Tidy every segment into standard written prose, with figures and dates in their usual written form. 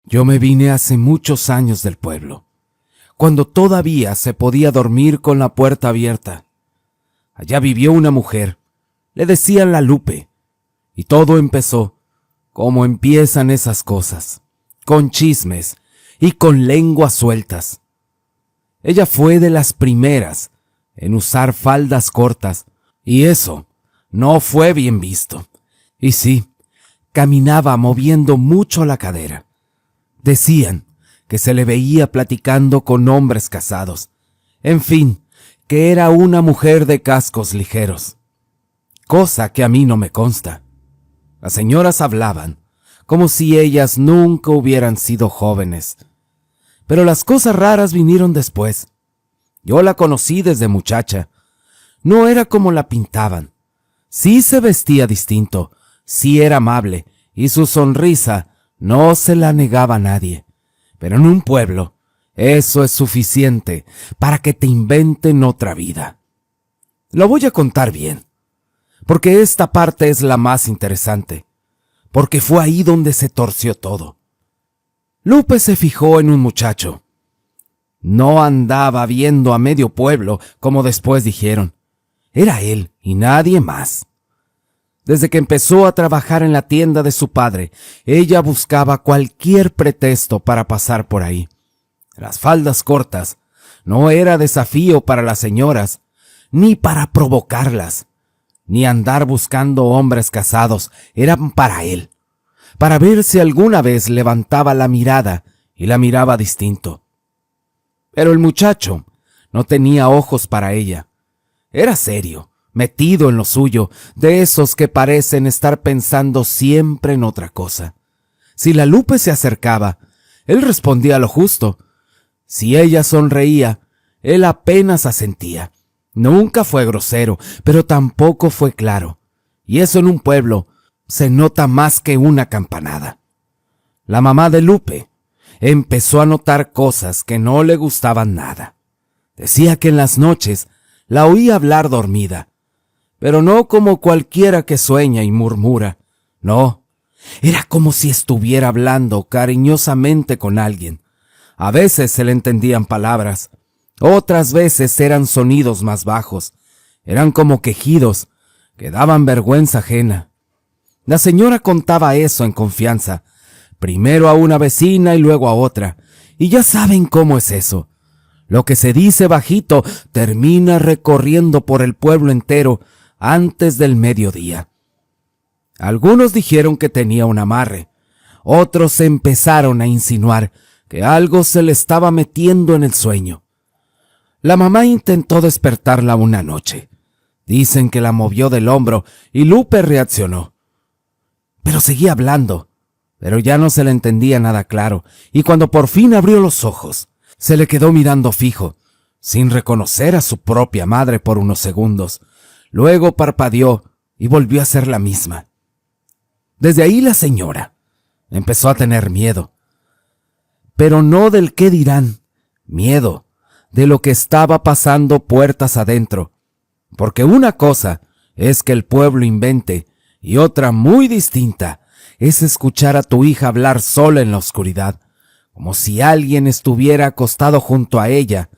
Yo me vine hace muchos años del pueblo, cuando todavía se podía dormir con la puerta abierta. Allá vivió una mujer, le decían la Lupe, y todo empezó como empiezan esas cosas, con chismes y con lenguas sueltas. Ella fue de las primeras en usar faldas cortas, y eso no fue bien visto. Y sí, caminaba moviendo mucho la cadera. Decían que se le veía platicando con hombres casados. En fin, que era una mujer de cascos ligeros. Cosa que a mí no me consta. Las señoras hablaban como si ellas nunca hubieran sido jóvenes. Pero las cosas raras vinieron después. Yo la conocí desde muchacha. No era como la pintaban. Sí se vestía distinto, sí era amable, y su sonrisa no se la negaba a nadie. Pero en un pueblo, eso es suficiente para que te inventen otra vida. Lo voy a contar bien, porque esta parte es la más interesante, porque fue ahí donde se torció todo. Lupe se fijó en un muchacho. No andaba viendo a medio pueblo, como después dijeron. Era él y nadie más. Desde que empezó a trabajar en la tienda de su padre, ella buscaba cualquier pretexto para pasar por ahí. Las faldas cortas no era desafío para las señoras, ni para provocarlas, ni andar buscando hombres casados, eran para él, para ver si alguna vez levantaba la mirada y la miraba distinto. Pero el muchacho no tenía ojos para ella. Era serio, metido en lo suyo, de esos que parecen estar pensando siempre en otra cosa. Si la Lupe se acercaba, él respondía lo justo. Si ella sonreía, él apenas asentía. Nunca fue grosero, pero tampoco fue claro. Y eso en un pueblo se nota más que una campanada. La mamá de Lupe empezó a notar cosas que no le gustaban nada. Decía que en las noches la oía hablar dormida, pero no como cualquiera que sueña y murmura. No, era como si estuviera hablando cariñosamente con alguien. A veces se le entendían palabras, otras veces eran sonidos más bajos, eran como quejidos que daban vergüenza ajena. La señora contaba eso en confianza, primero a una vecina y luego a otra, y ya saben cómo es eso. Lo que se dice bajito termina recorriendo por el pueblo entero antes del mediodía. Algunos dijeron que tenía un amarre, otros empezaron a insinuar que algo se le estaba metiendo en el sueño. La mamá intentó despertarla una noche. Dicen que la movió del hombro y Lupe reaccionó. Pero seguía hablando, pero ya no se le entendía nada claro, y cuando por fin abrió los ojos, se le quedó mirando fijo, sin reconocer a su propia madre por unos segundos. Luego parpadeó y volvió a ser la misma. Desde ahí la señora empezó a tener miedo. Pero no del qué dirán, miedo de lo que estaba pasando puertas adentro. Porque una cosa es que el pueblo invente y otra muy distinta es escuchar a tu hija hablar sola en la oscuridad, como si alguien estuviera acostado junto a ella.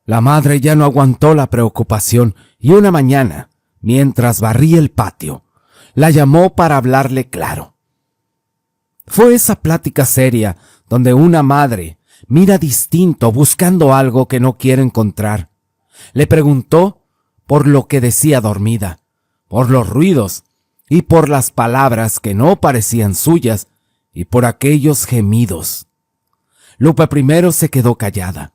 La madre ya no aguantó la preocupación y una mañana, mientras barría el patio, la llamó para hablarle claro. Fue esa plática seria donde una madre mira distinto buscando algo que no quiere encontrar. Le preguntó por lo que decía dormida, por los ruidos y por las palabras que no parecían suyas y por aquellos gemidos. Lupe primero se quedó callada,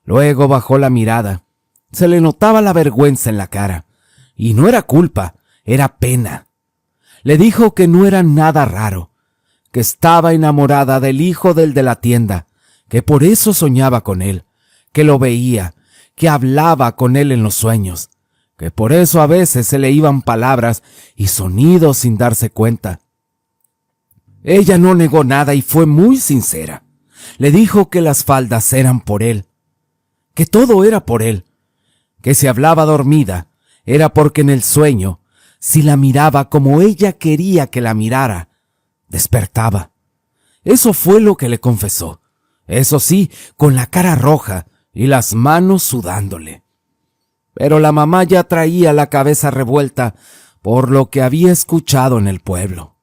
luego bajó la mirada. Se le notaba la vergüenza en la cara, y no era culpa, era pena. Le dijo que no era nada raro, que estaba enamorada del hijo del de la tienda, que por eso soñaba con él, que lo veía, que hablaba con él en los sueños, que por eso a veces se le iban palabras y sonidos sin darse cuenta. Ella no negó nada y fue muy sincera. Le dijo que las faldas eran por él, que todo era por él, que si hablaba dormida era porque en el sueño, si la miraba como ella quería que la mirara, despertaba, Eso fue lo que le confesó. Eso sí, con la cara roja y las manos sudándole. Pero la mamá ya traía la cabeza revuelta por lo que había escuchado en el pueblo.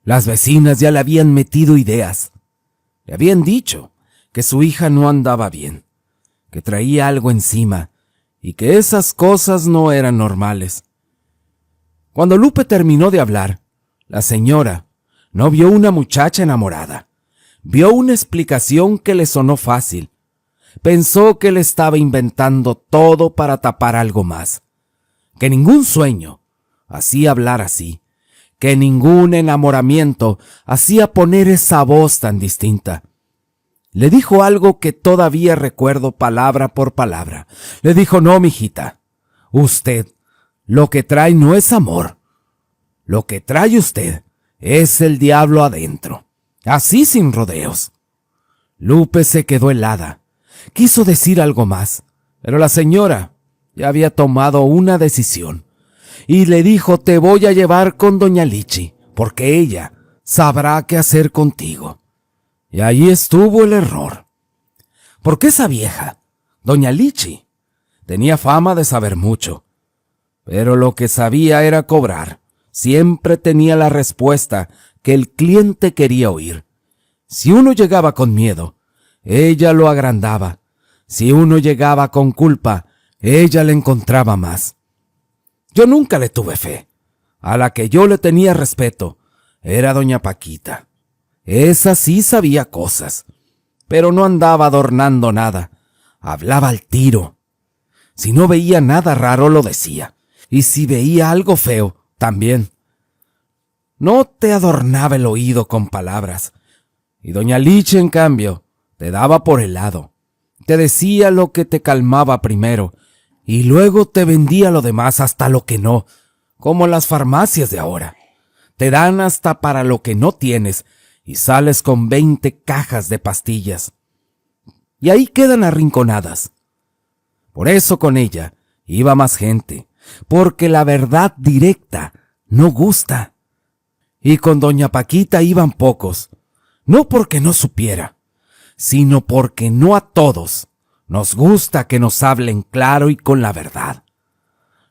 Las vecinas ya le habían metido ideas. Le habían dicho que su hija no andaba bien, que traía algo encima y que esas cosas no eran normales. Cuando Lupe terminó de hablar, la señora no vio una muchacha enamorada. Vio una explicación que le sonó fácil. Pensó que le estaba inventando todo para tapar algo más. Que ningún sueño hacía hablar así. Que ningún enamoramiento hacía poner esa voz tan distinta. Le dijo algo que todavía recuerdo palabra por palabra. Le dijo: no, mijita, usted lo que trae no es amor. Lo que trae usted es el diablo adentro. Así sin rodeos. Lupe se quedó helada. Quiso decir algo más, pero la señora ya había tomado una decisión. Y le dijo: te voy a llevar con doña Lichi, porque ella sabrá qué hacer contigo. Y ahí estuvo el error. Porque esa vieja, doña Lichi, tenía fama de saber mucho. Pero lo que sabía era cobrar. Siempre tenía la respuesta que el cliente quería oír. Si uno llegaba con miedo, ella lo agrandaba. Si uno llegaba con culpa, ella le encontraba más. Yo nunca le tuve fe. A la que yo le tenía respeto era doña Paquita. Esa sí sabía cosas, pero no andaba adornando nada. Hablaba al tiro. Si no veía nada raro, lo decía. Y si veía algo feo, también. No te adornaba el oído con palabras. Y doña Lichi, en cambio, te daba por el lado. Te decía lo que te calmaba primero, y luego te vendía lo demás hasta lo que no, como las farmacias de ahora. Te dan hasta para lo que no tienes, y sales con 20 cajas de pastillas. Y ahí quedan arrinconadas. Por eso con ella iba más gente, porque la verdad directa no gusta. Y con doña Paquita iban pocos, no porque no supiera, sino porque no a todos nos gusta que nos hablen claro y con la verdad.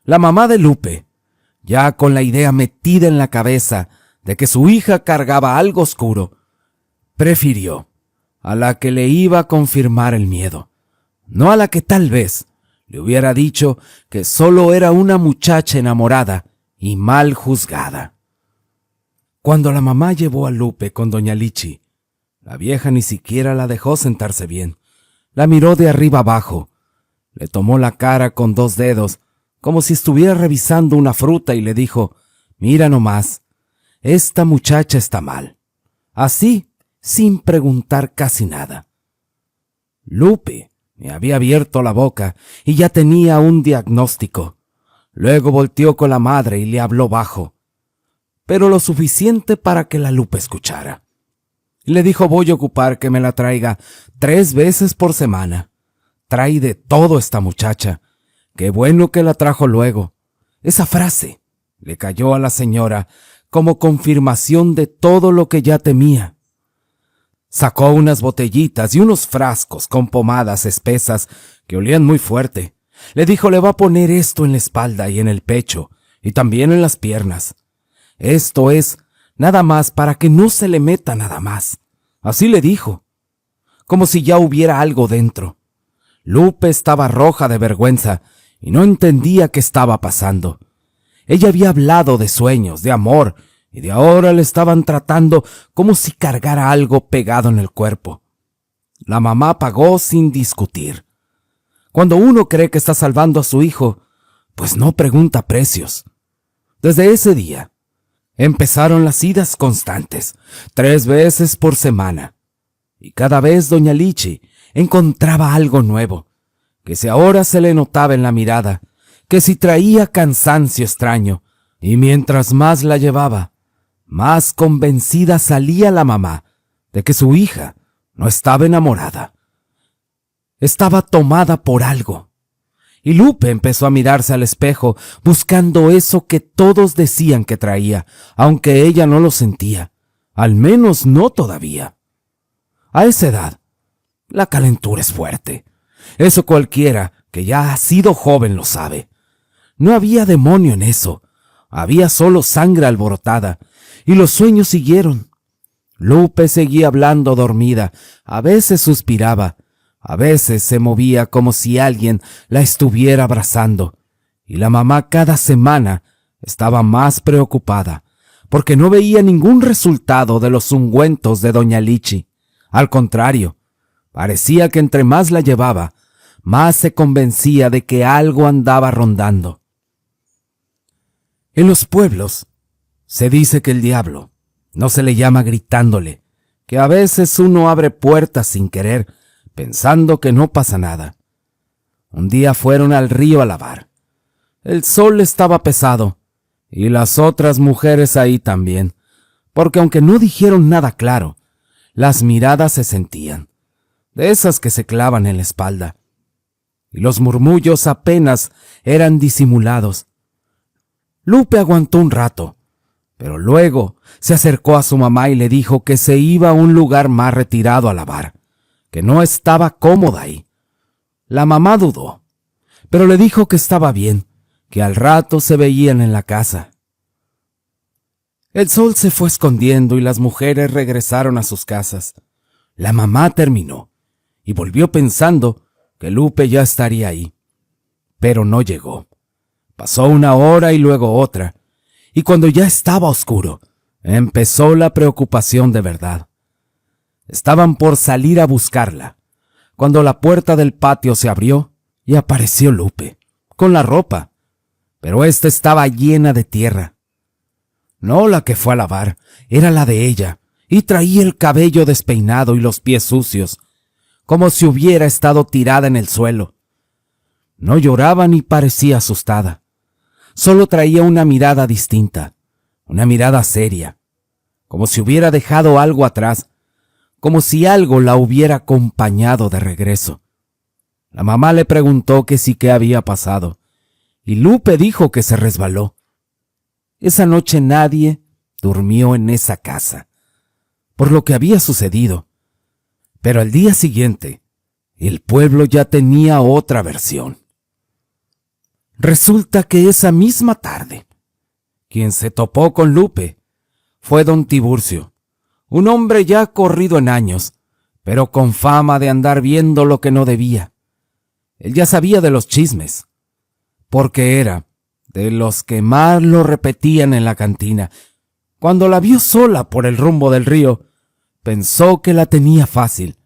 La mamá de Lupe, ya con la idea metida en la cabeza de que su hija cargaba algo oscuro, prefirió a la que le iba a confirmar el miedo, no a la que tal vez le hubiera dicho que solo era una muchacha enamorada y mal juzgada. Cuando la mamá llevó a Lupe con doña Lichi, la vieja ni siquiera la dejó sentarse bien. La miró de arriba abajo, le tomó la cara con 2 dedos, como si estuviera revisando una fruta, y le dijo: mira nomás, esta muchacha está mal. Así, sin preguntar casi nada. Lupe me había abierto la boca y ya tenía un diagnóstico. Luego volteó con la madre y le habló bajo, pero lo suficiente para que la Lupe escuchara. Le dijo: voy a ocupar que me la traiga 3 veces por semana. Trae de todo esta muchacha. Qué bueno que la trajo luego. Esa frase le cayó a la señora como confirmación de todo lo que ya temía. Sacó unas botellitas y unos frascos con pomadas espesas que olían muy fuerte. Le dijo: le va a poner esto en la espalda y en el pecho, y también en las piernas. Esto es nada más para que no se le meta nada más. Así le dijo, como si ya hubiera algo dentro. Lupe estaba roja de vergüenza y no entendía qué estaba pasando. Ella había hablado de sueños, de amor, y de ahora le estaban tratando como si cargara algo pegado en el cuerpo. La mamá pagó sin discutir. Cuando uno cree que está salvando a su hijo, pues no pregunta precios. Desde ese día, empezaron las idas constantes, 3 veces por semana. Y cada vez doña Lichi encontraba algo nuevo, que si ahora se le notaba en la mirada, que si traía cansancio extraño, y mientras más la llevaba, más convencida salía la mamá de que su hija no estaba enamorada. Estaba tomada por algo. Y Lupe empezó a mirarse al espejo buscando eso que todos decían que traía, aunque ella no lo sentía, Al menos no todavía. A esa edad, la calentura es fuerte. Eso cualquiera que ya ha sido joven lo sabe. No había demonio en eso. Había solo sangre alborotada, y los sueños siguieron. Lupe seguía hablando dormida, a veces suspiraba, a veces se movía como si alguien la estuviera abrazando, y la mamá cada semana estaba más preocupada, porque no veía ningún resultado de los ungüentos de doña Lichi. Al contrario, parecía que entre más la llevaba, más se convencía de que algo andaba rondando. En los pueblos se dice que el diablo no se le llama gritándole, que a veces uno abre puertas sin querer, pensando que no pasa nada. Un día fueron al río a lavar. El sol estaba pesado, y las otras mujeres ahí también, porque aunque no dijeron nada claro, las miradas se sentían, de esas que se clavan en la espalda, y los murmullos apenas eran disimulados. Lupe aguantó un rato, pero luego se acercó a su mamá y le dijo que se iba a un lugar más retirado a lavar, que no estaba cómoda ahí. La mamá dudó, pero le dijo que estaba bien, que al rato se veían en la casa. El sol se fue escondiendo y las mujeres regresaron a sus casas. La mamá terminó y volvió pensando que Lupe ya estaría ahí, pero no llegó. Pasó una hora y luego otra, y cuando ya estaba oscuro, empezó la preocupación de verdad. Estaban por salir a buscarla, cuando la puerta del patio se abrió y apareció Lupe, con la ropa, pero ésta estaba llena de tierra. No la que fue a lavar, era la de ella, y traía el cabello despeinado y los pies sucios, como si hubiera estado tirada en el suelo. No lloraba ni parecía asustada. Solo traía una mirada distinta, una mirada seria, como si hubiera dejado algo atrás, como si algo la hubiera acompañado de regreso. La mamá le preguntó que sí qué había pasado, y Lupe dijo que se resbaló. Esa noche nadie durmió en esa casa, por lo que había sucedido, pero al día siguiente, el pueblo ya tenía otra versión. Resulta que esa misma tarde, quien se topó con Lupe fue don Tiburcio, un hombre ya corrido en años, pero con fama de andar viendo lo que no debía. Él ya sabía de los chismes, porque era de los que más lo repetían en la cantina. Cuando la vio sola por el rumbo del río, pensó que la tenía fácil,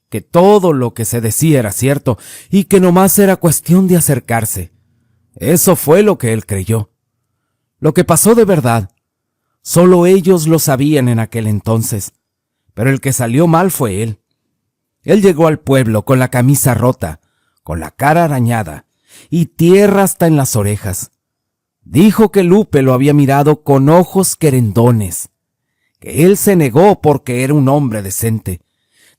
que todo lo que se decía era cierto y que nomás era cuestión de acercarse. Eso fue lo que él creyó. Lo que pasó de verdad, solo ellos lo sabían en aquel entonces, pero el que salió mal fue él. Él llegó al pueblo con la camisa rota, con la cara arañada y tierra hasta en las orejas. Dijo que Lupe lo había mirado con ojos querendones, que él se negó porque era un hombre decente,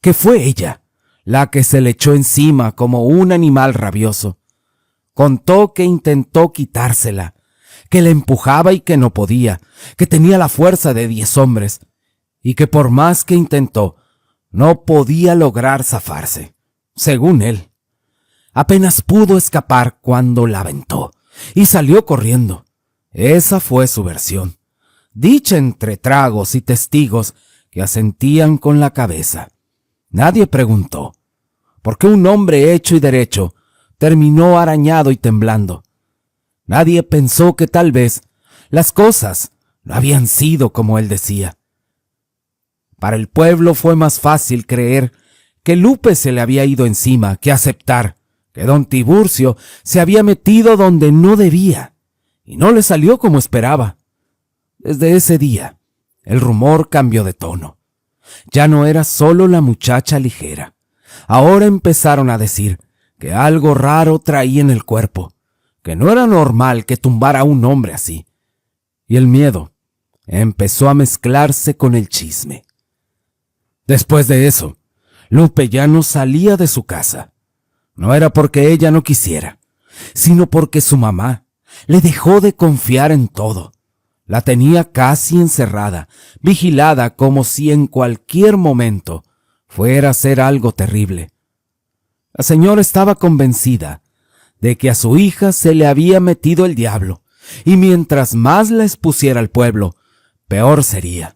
que fue ella la que se le echó encima como un animal rabioso. Contó que intentó quitársela, que la empujaba y que no podía, que tenía la fuerza de 10 hombres, y que por más que intentó, no podía lograr zafarse, según él. Apenas pudo escapar cuando la aventó, y salió corriendo. Esa fue su versión, dicha entre tragos y testigos que asentían con la cabeza. Nadie preguntó, ¿por qué un hombre hecho y derecho terminó arañado y temblando? Nadie pensó que tal vez las cosas no habían sido como él decía. Para el pueblo fue más fácil creer que Lupe se le había ido encima que aceptar que don Tiburcio se había metido donde no debía y no le salió como esperaba. Desde ese día, el rumor cambió de tono. Ya no era solo la muchacha ligera. Ahora empezaron a decir que algo raro traía en el cuerpo, que no era normal que tumbara a un hombre así. Y el miedo empezó a mezclarse con el chisme. Después de eso, Lupe ya no salía de su casa. No era porque ella no quisiera, sino porque su mamá le dejó de confiar en todo. La tenía casi encerrada, vigilada como si en cualquier momento fuera a ser algo terrible. La señora estaba convencida de que a su hija se le había metido el diablo, y mientras más la expusiera al pueblo, peor sería.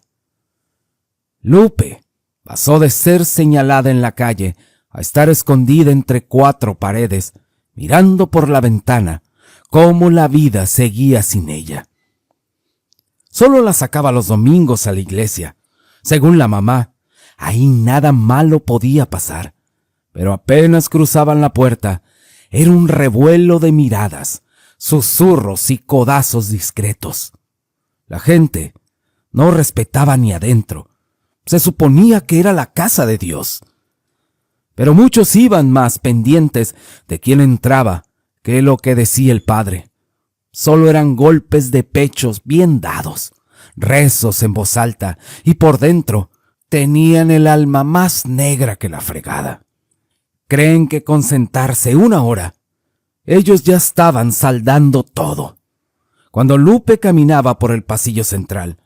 Lupe pasó de ser señalada en la calle a estar escondida entre 4 paredes, mirando por la ventana cómo la vida seguía sin ella. Solo la sacaba los domingos a la iglesia. Según la mamá, ahí nada malo podía pasar. Pero apenas cruzaban la puerta, era un revuelo de miradas, susurros y codazos discretos. La gente no respetaba ni adentro. Se suponía que era la casa de Dios. Pero muchos iban más pendientes de quién entraba que lo que decía el padre. Solo eran golpes de pechos bien dados, rezos en voz alta, y por dentro tenían el alma más negra que la fregada. Creen que con sentarse 1 hora, ellos ya estaban saldando todo. Cuando Lupe caminaba por el pasillo central,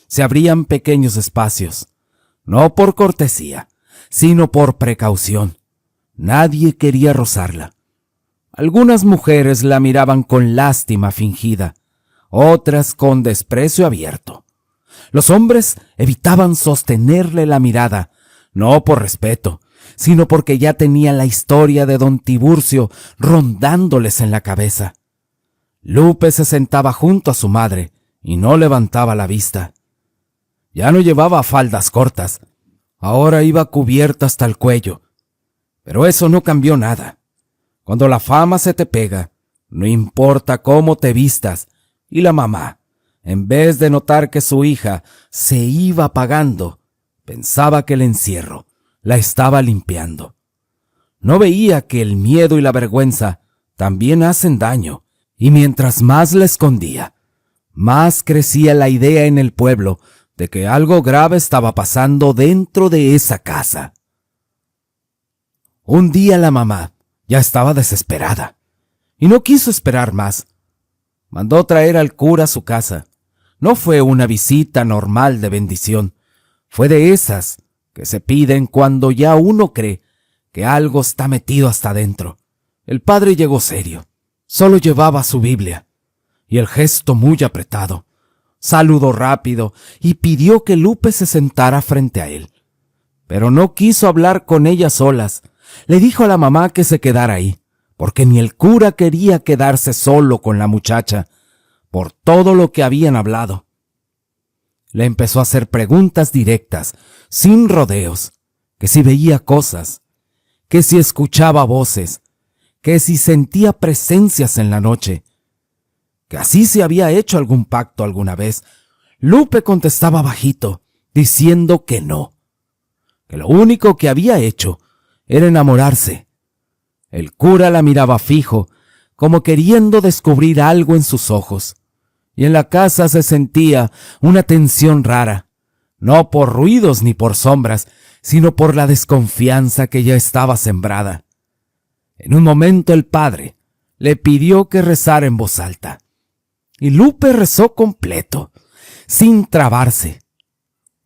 se abrían pequeños espacios, no por cortesía, sino por precaución. Nadie quería rozarla. Algunas mujeres la miraban con lástima fingida, otras con desprecio abierto. Los hombres evitaban sostenerle la mirada, no por respeto, sino porque ya tenían la historia de don Tiburcio rondándoles en la cabeza. Lupe se sentaba junto a su madre y no levantaba la vista. Ya no llevaba faldas cortas, ahora iba cubierta hasta el cuello. Pero eso no cambió nada. Cuando la fama se te pega, no importa cómo te vistas, y la mamá, en vez de notar que su hija se iba apagando, pensaba que el encierro la estaba limpiando. No veía que el miedo y la vergüenza también hacen daño, y mientras más la escondía, más crecía la idea en el pueblo de que algo grave estaba pasando dentro de esa casa. Un día la mamá ya estaba desesperada y no quiso esperar más. Mandó traer al cura a su casa. No fue una visita normal de bendición, fue de esas que se piden cuando ya uno cree que algo está metido hasta adentro. El padre llegó serio, solo llevaba su Biblia y el gesto muy apretado. Saludó rápido y pidió que Lupe se sentara frente a él. Pero no quiso hablar con ella solas. Le dijo a la mamá que se quedara ahí, porque ni el cura quería quedarse solo con la muchacha, por todo lo que habían hablado. Le empezó a hacer preguntas directas, sin rodeos, que si veía cosas, que si escuchaba voces, que si sentía presencias en la noche, que así se había hecho algún pacto alguna vez. Lupe contestaba bajito, diciendo que no, que lo único que había hecho era enamorarse. El cura la miraba fijo, como queriendo descubrir algo en sus ojos, y en la casa se sentía una tensión rara, no por ruidos ni por sombras, sino por la desconfianza que ya estaba sembrada. En un momento el padre le pidió que rezara en voz alta, y Lupe rezó completo, sin trabarse.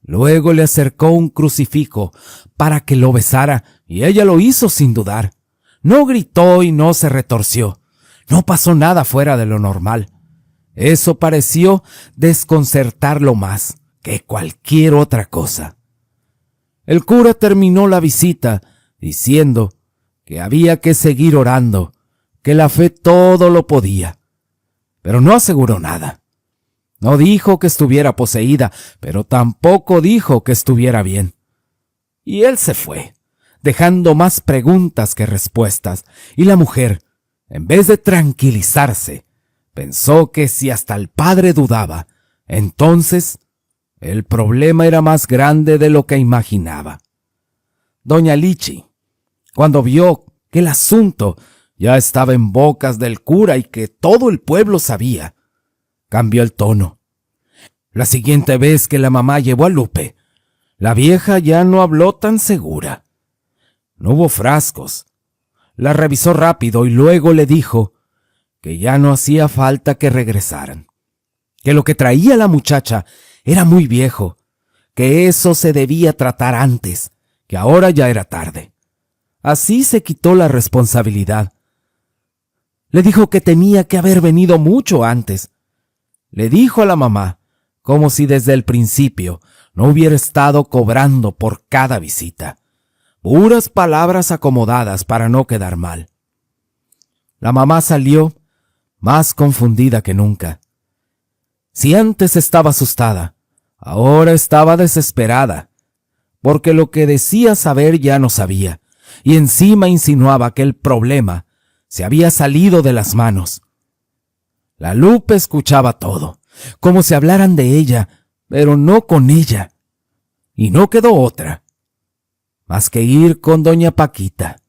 Luego le acercó un crucifijo para que lo besara, y ella lo hizo sin dudar. No gritó y no se retorció. No pasó nada fuera de lo normal. Eso pareció desconcertarlo más que cualquier otra cosa. El cura terminó la visita diciendo que había que seguir orando, que la fe todo lo podía. Pero no aseguró nada. No dijo que estuviera poseída, pero tampoco dijo que estuviera bien. Y él se fue, dejando más preguntas que respuestas, y la mujer, en vez de tranquilizarse, pensó que si hasta el padre dudaba, entonces el problema era más grande de lo que imaginaba. Doña Lichi, cuando vio que el asunto ya estaba en bocas del cura y que todo el pueblo sabía, cambió el tono. La siguiente vez que la mamá llevó a Lupe, la vieja ya no habló tan segura. No hubo frascos. La revisó rápido y luego le dijo que ya no hacía falta que regresaran. que lo que traía la muchacha era muy viejo, que eso se debía tratar antes, que ahora ya era tarde. Así se quitó la responsabilidad. Le dijo que tenía que haber venido mucho antes. Le dijo a la mamá, como si desde el principio no hubiera estado cobrando por cada visita. Puras palabras acomodadas para no quedar mal. La mamá salió más confundida que nunca. Si antes estaba asustada, ahora estaba desesperada, porque lo que decía saber ya no sabía, y encima insinuaba que el problema se había salido de las manos. La Lupe escuchaba todo, como si hablaran de ella, pero no con ella. Y no quedó otra, más que ir con doña Paquita.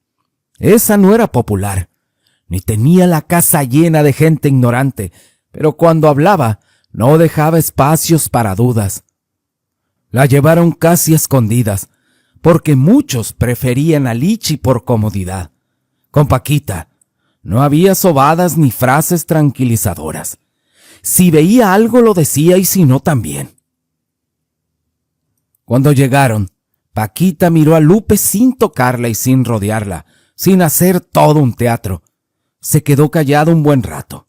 Esa no era popular, ni tenía la casa llena de gente ignorante, pero cuando hablaba no dejaba espacios para dudas. La llevaron casi a escondidas, porque muchos preferían a Lichi por comodidad. Con Paquita no había sobadas ni frases tranquilizadoras. Si veía algo lo decía y si no también. Cuando llegaron, Paquita miró a Lupe sin tocarla y sin rodearla, sin hacer todo un teatro. Se quedó callado un buen rato.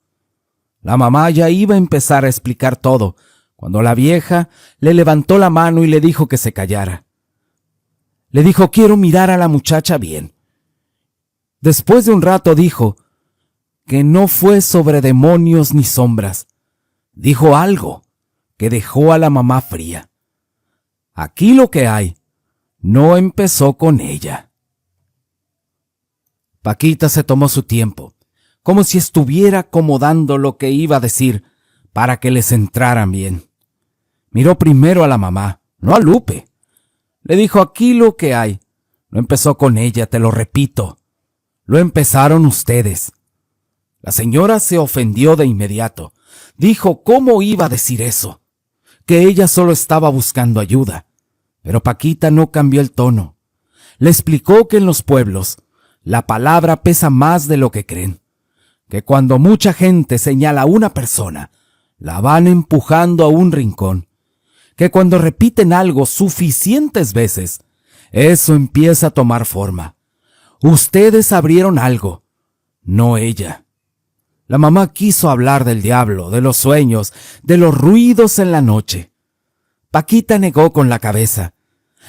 La mamá ya iba a empezar a explicar todo, cuando la vieja le levantó la mano y le dijo que se callara. Le dijo: quiero mirar a la muchacha bien. Después de un rato dijo que no fue sobre demonios ni sombras. Dijo algo que dejó a la mamá fría. Aquí lo que hay no empezó con ella. Paquita se tomó su tiempo, como si estuviera acomodando lo que iba a decir para que les entraran bien. Miró primero a la mamá, no a Lupe. Le dijo: aquí lo que hay no empezó con ella, te lo repito. Lo empezaron ustedes. La señora se ofendió de inmediato. Dijo cómo iba a decir eso, que ella solo estaba buscando ayuda. Pero Paquita no cambió el tono. Le explicó que en los pueblos la palabra pesa más de lo que creen, que cuando mucha gente señala a una persona, la van empujando a un rincón, que cuando repiten algo suficientes veces, eso empieza a tomar forma. Ustedes abrieron algo, no ella. La mamá quiso hablar del diablo, de los sueños, de los ruidos en la noche. Paquita negó con la cabeza.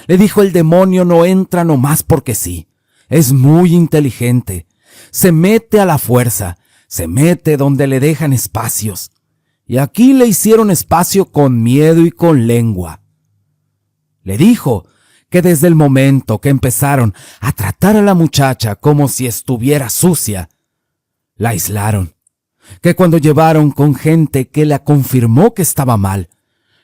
Le dijo: el demonio no entra nomás porque sí. Es muy inteligente. Se mete a la fuerza, se mete donde le dejan espacios. Y aquí le hicieron espacio con miedo y con lengua. Le dijo que desde el momento que empezaron a tratar a la muchacha como si estuviera sucia, la aislaron. Que cuando llevaron con gente que la confirmó que estaba mal,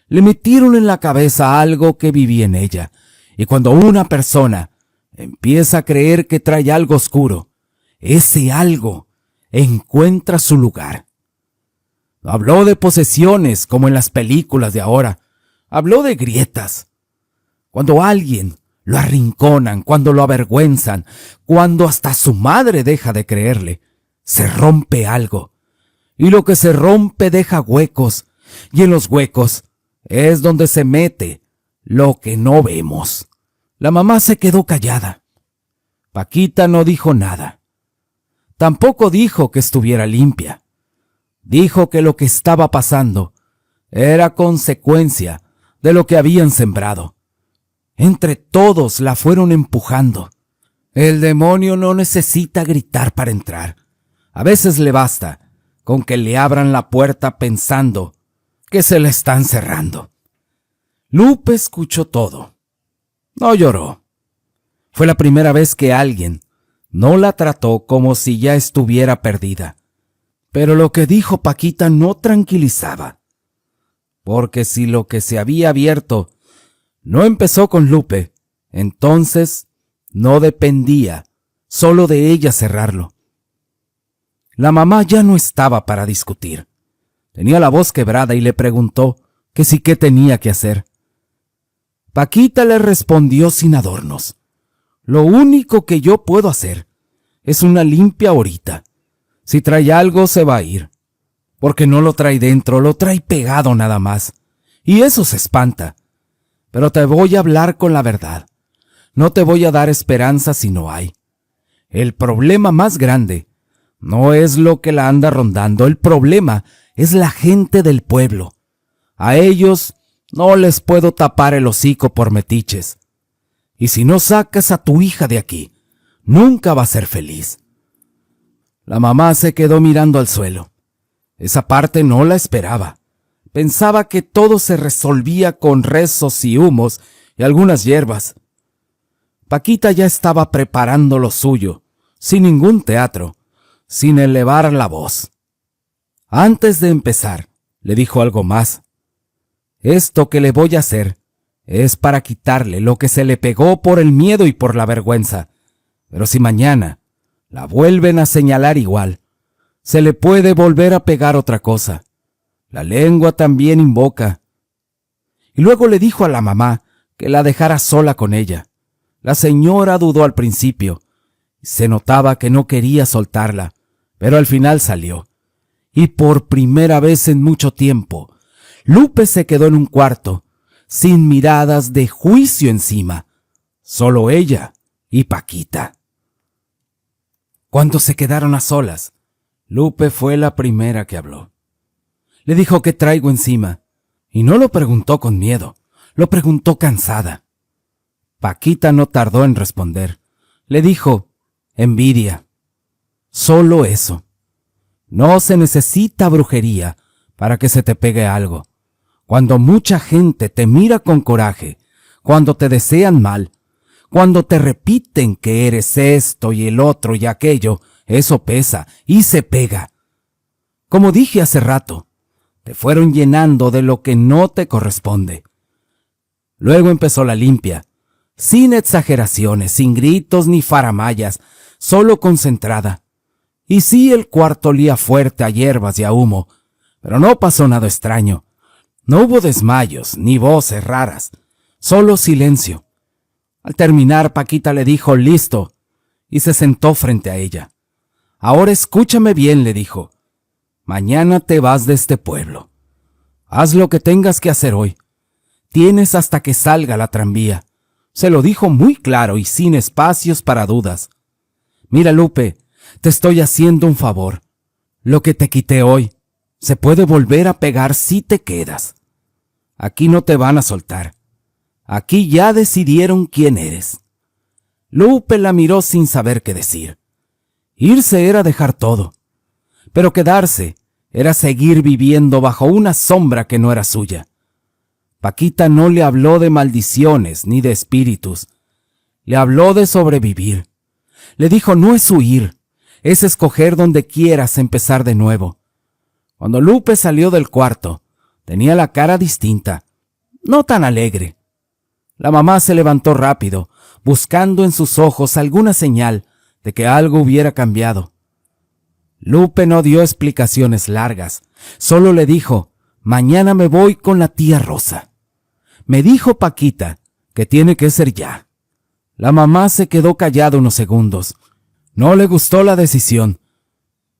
le metieron en la cabeza algo que vivía en ella. Y cuando una persona empieza a creer que trae algo oscuro, ese algo encuentra su lugar. No habló de posesiones como en las películas de ahora. Habló de grietas. Cuando a alguien lo arrinconan, cuando lo avergüenzan, cuando hasta su madre deja de creerle, se rompe algo. Y lo que se rompe deja huecos, y en los huecos es donde se mete lo que no vemos. La mamá se quedó callada. Paquita no dijo nada. Tampoco dijo que estuviera limpia. Dijo que lo que estaba pasando era consecuencia de lo que habían sembrado. Entre todos la fueron empujando. El demonio no necesita gritar para entrar. A veces le basta con que le abran la puerta pensando que se la están cerrando. Lupe escuchó todo. No lloró. Fue la primera vez que alguien no la trató como si ya estuviera perdida. Pero lo que dijo Paquita no tranquilizaba. Porque si lo que se había abierto no empezó con Lupe, entonces no dependía solo de ella cerrarlo. La mamá ya no estaba para discutir. Tenía la voz quebrada y le preguntó que si qué tenía que hacer. Paquita le respondió sin adornos: lo único que yo puedo hacer es una limpia ahorita. Si trae algo se va a ir. porque no lo trae dentro, lo trae pegado nada más. Y eso se espanta. Pero te voy a hablar con la verdad. No te voy a dar esperanza si no hay. El problema más grande no es lo que la anda rondando, el problema es la gente del pueblo. A ellos no les puedo tapar el hocico por metiches. Y si no sacas a tu hija de aquí, nunca va a ser feliz. La mamá se quedó mirando al suelo. Esa parte no la esperaba. Pensaba que todo se resolvía con rezos y humos y algunas hierbas. Paquita ya estaba preparando lo suyo, sin ningún teatro, sin elevar la voz. Antes de empezar, le dijo algo más. Esto que le voy a hacer es para quitarle lo que se le pegó por el miedo y por la vergüenza. Pero si mañana la vuelven a señalar igual, se le puede volver a pegar otra cosa. La lengua también invoca. Y luego le dijo a la mamá que la dejara sola con ella. La señora dudó al principio. Se notaba que no quería soltarla, pero al final salió. Y por primera vez en mucho tiempo, Lupe se quedó en un cuarto, sin miradas de juicio encima. Solo ella y Paquita. Cuando se quedaron a solas, Lupe fue la primera que habló. Le dijo qué traigo encima, y no lo preguntó con miedo, lo preguntó cansada. Paquita no tardó en responder. Le dijo, envidia. Solo eso. No se necesita brujería para que se te pegue algo. Cuando mucha gente te mira con coraje, cuando te desean mal, cuando te repiten que eres esto y el otro y aquello, eso pesa y se pega. Como dije hace rato, te fueron llenando de lo que no te corresponde. Luego empezó la limpia, sin exageraciones, sin gritos ni faramayas, solo concentrada. Y sí, el cuarto olía fuerte a hierbas y a humo, pero no pasó nada extraño. No hubo desmayos ni voces raras, solo silencio. Al terminar, Paquita le dijo, listo, y se sentó frente a ella. Ahora escúchame bien, le dijo. Mañana te vas de este pueblo. Haz lo que tengas que hacer hoy. Tienes hasta que salga la tranvía. Se lo dijo muy claro y sin espacios para dudas. Mira, Lupe, te estoy haciendo un favor. Lo que te quité hoy se puede volver a pegar si te quedas. Aquí no te van a soltar. Aquí ya decidieron quién eres. Lupe la miró sin saber qué decir. Irse era dejar todo, pero quedarse era seguir viviendo bajo una sombra que no era suya. Paquita no le habló de maldiciones ni de espíritus. Le habló de sobrevivir. Le dijo no es huir, es escoger donde quieras empezar de nuevo. Cuando Lupe salió del cuarto, tenía la cara distinta, no tan alegre. La mamá se levantó rápido, buscando en sus ojos alguna señal de que algo hubiera cambiado. Lupe no dio explicaciones largas, solo le dijo, mañana me voy con la tía Rosa. Me dijo Paquita que tiene que ser ya. La mamá se quedó callada unos segundos. No le gustó la decisión,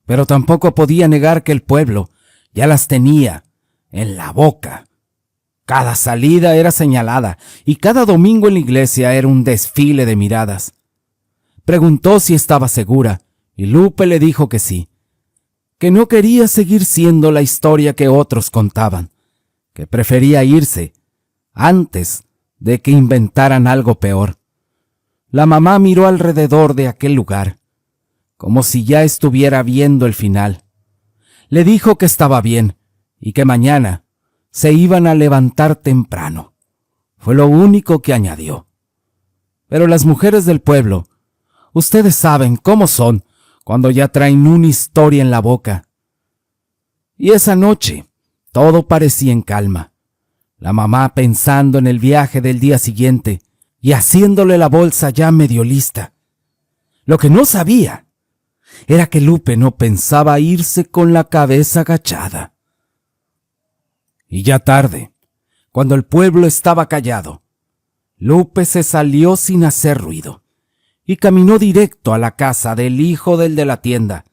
pero tampoco podía negar que el pueblo ya las tenía en la boca. Cada salida era señalada y cada domingo en la iglesia era un desfile de miradas. Preguntó si estaba segura y Lupe le dijo que sí, que no quería seguir siendo la historia que otros contaban, que prefería irse antes de que inventaran algo peor. La mamá miró alrededor de aquel lugar, como si ya estuviera viendo el final. Le dijo que estaba bien y que mañana se iban a levantar temprano. Fue lo único que añadió. Pero las mujeres del pueblo, ustedes saben cómo son cuando ya traen una historia en la boca. Y esa noche todo parecía en calma. La mamá pensando en el viaje del día siguiente y haciéndole la bolsa ya medio lista. Lo que no sabía era que Lupe no pensaba irse con la cabeza agachada. Y ya tarde, cuando el pueblo estaba callado, Lupe se salió sin hacer ruido y caminó directo a la casa del hijo del de la tienda.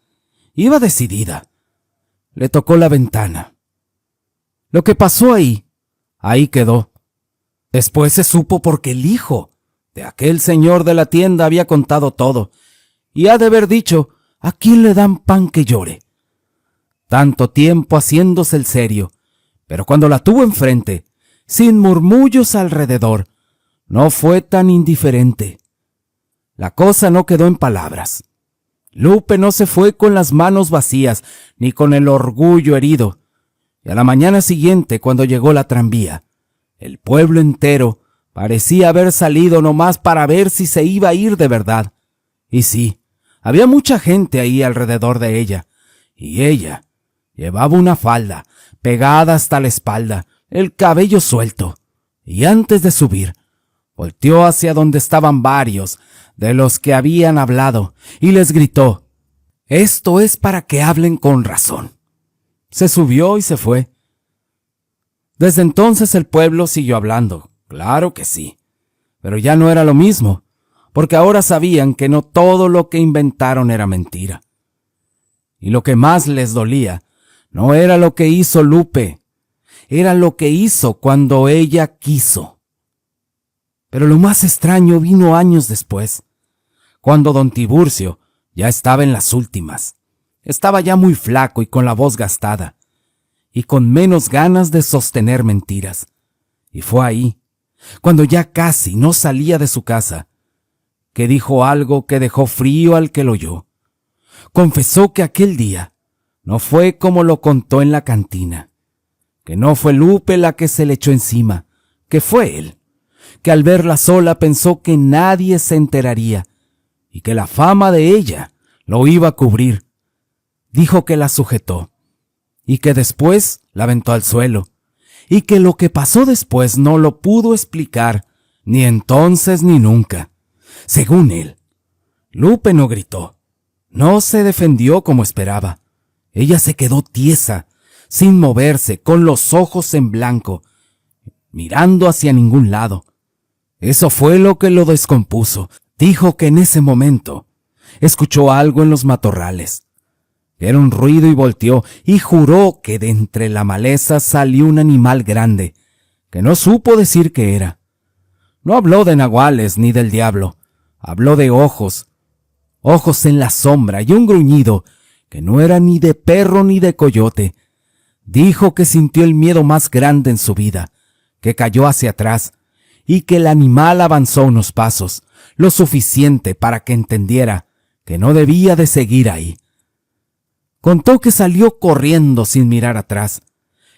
Iba decidida. le tocó la ventana. Lo que pasó ahí quedó. Después se supo porque el hijo de aquel señor de la tienda había contado todo, y ha de haber dicho: ¿a quién le dan pan que llore? Tanto tiempo haciéndose el serio, pero cuando la tuvo enfrente, sin murmullos alrededor, no fue tan indiferente. La cosa no quedó en palabras. Lupe no se fue con las manos vacías, ni con el orgullo herido, y a la mañana siguiente, cuando llegó la tranvía, el pueblo entero parecía haber salido nomás para ver si se iba a ir de verdad. Y sí, había mucha gente ahí alrededor de ella, y ella llevaba una falda pegada hasta la espalda, el cabello suelto, y antes de subir, volteó hacia donde estaban varios de los que habían hablado, y les gritó: «Esto es para que hablen con razón». Se subió y se fue. Desde entonces el pueblo siguió hablando, claro que sí, pero ya no era lo mismo, porque ahora sabían que no todo lo que inventaron era mentira. Y lo que más les dolía no era lo que hizo Lupe, era lo que hizo cuando ella quiso. Pero lo más extraño vino años después, cuando don Tiburcio ya estaba en las últimas. Estaba ya muy flaco y con la voz gastada, y con menos ganas de sostener mentiras. Y fue ahí, cuando ya casi no salía de su casa, que dijo algo que dejó frío al que lo oyó. Confesó que aquel día no fue como lo contó en la cantina, que no fue Lupe la que se le echó encima, que fue él, que al verla sola pensó que nadie se enteraría y que la fama de ella lo iba a cubrir. Dijo que la sujetó y que después la aventó al suelo, y que lo que pasó después no lo pudo explicar, ni entonces ni nunca. Según él, Lupe no gritó, no se defendió como esperaba. Ella se quedó tiesa, sin moverse, con los ojos en blanco, mirando hacia ningún lado. Eso fue lo que lo descompuso. Dijo que en ese momento escuchó algo en los matorrales. Era un ruido y volteó, y juró que de entre la maleza salió un animal grande, que no supo decir qué era. No habló de nahuales ni del diablo, habló de ojos, ojos en la sombra y un gruñido que no era ni de perro ni de coyote. Dijo que sintió el miedo más grande en su vida, que cayó hacia atrás, y que el animal avanzó unos pasos, lo suficiente para que entendiera que no debía de seguir ahí. Contó que salió corriendo sin mirar atrás,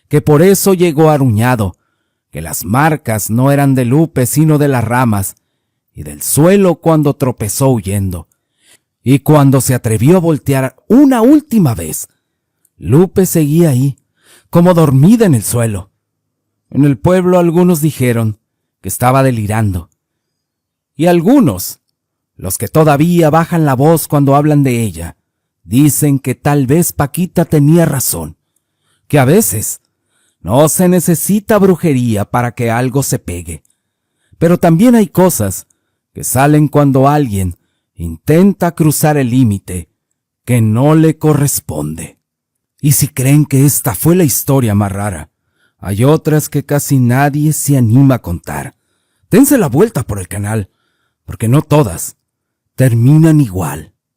que por eso llegó aruñado, que las marcas no eran de Lupe sino de las ramas y del suelo cuando tropezó huyendo. Y cuando se atrevió a voltear una última vez, Lupe seguía ahí, como dormida en el suelo. En el pueblo algunos dijeron que estaba delirando, y algunos, los que todavía bajan la voz cuando hablan de ella, dicen que tal vez Paquita tenía razón, que a veces no se necesita brujería para que algo se pegue, pero también hay cosas que salen cuando alguien intenta cruzar el límite que no le corresponde. Y si creen que esta fue la historia más rara, hay otras que casi nadie se anima a contar. Dense la vuelta por el canal, porque no todas terminan igual.